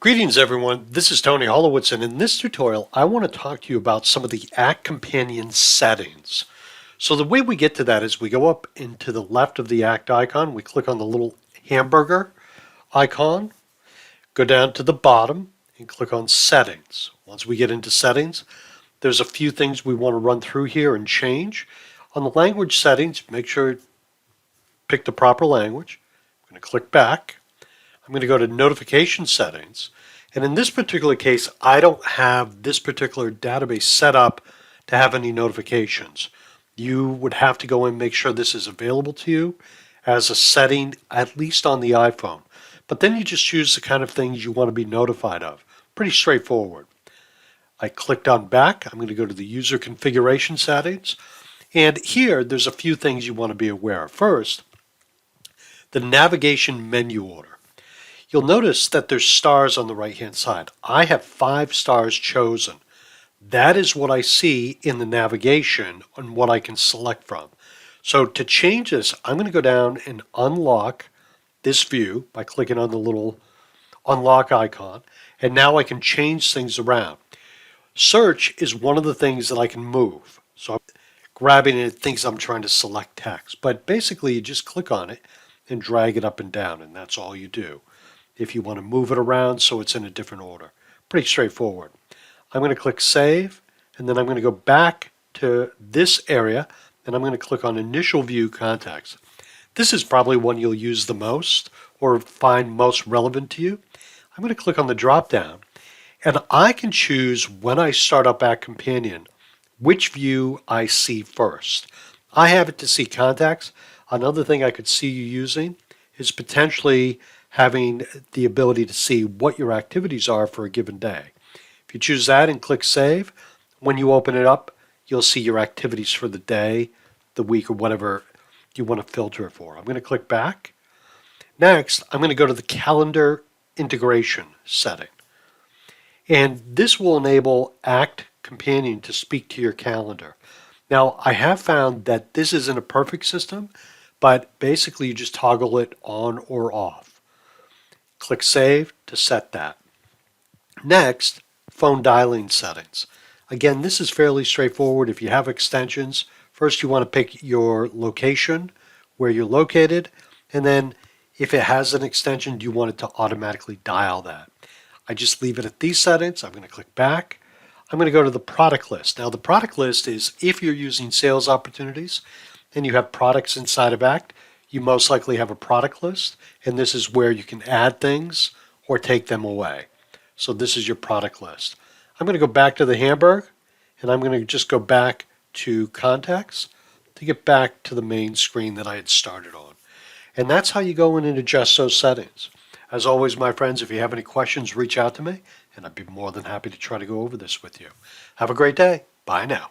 Greetings everyone, this is Tony Holowitz, and in this tutorial I want to talk to you about some of the Act Companion settings. So the way we get to that is we go up into the left of the Act icon, we click on the little hamburger icon, go down to the bottom and click on Settings. Once we get into Settings, there's a few things we want to run through here and change. On the language settings, make sure you pick the proper language. I'm going to click back. I'm going to go to notification settings, and in this particular case I don't have this particular database set up to have any notifications. You would have to go and make sure this is available to you as a setting, at least on the iPhone. But then you just choose the kind of things you want to be notified of. Pretty straightforward. I clicked on back. I'm going to go to the user configuration settings, and here there's a few things you want to be aware of. First, the navigation menu order. You'll notice that there's stars on the right hand side. I have 5 stars chosen. That is what I see in the navigation and what I can select from. So to change this, I'm going to go down and unlock this view by clicking on the little unlock icon, and now I can change things around. Search is one of the things that I can move. So I'm grabbing it, it thinks I'm trying to select text, but basically you just click on it and drag it up and down, and that's all you do. If you want to move it around so it's in a different order. Pretty straightforward. I'm going to click Save, and then I'm going to go back to this area, and I'm going to click on Initial View Contacts. This is probably one you'll use the most or find most relevant to you. I'm going to click on the drop down, and I can choose when I start up Act Companion which view I see first. I have it to see contacts. Another thing I could see you using is potentially having the ability to see what your activities are for a given day. If you choose that and click Save, when you open it up, you'll see your activities for the day, the week, or whatever you want to filter it for. I'm going to click back. Next, I'm going to go to the calendar integration setting. And this will enable Act Companion to speak to your calendar. Now, I have found that this isn't a perfect system, but basically you just toggle it on or off. Click Save to set that. Next, phone dialing settings. Again, this is fairly straightforward. If you have extensions, first you want to pick your location, where you're located, and then if it has an extension, you want it to automatically dial that. I just leave it at these settings. I'm going to click back. I'm going to go to the product list. Now the product list is if you're using sales opportunities and you have products inside of Act, you most likely have a product list, and this is where you can add things or take them away. So this is your product list. I'm going to go back to the hamburger, and I'm going to just go back to contacts to get back to the main screen that I had started on. And that's how you go in and adjust those settings. As always, my friends, if you have any questions, reach out to me, and I'd be more than happy to try to go over this with you. Have a great day. Bye now.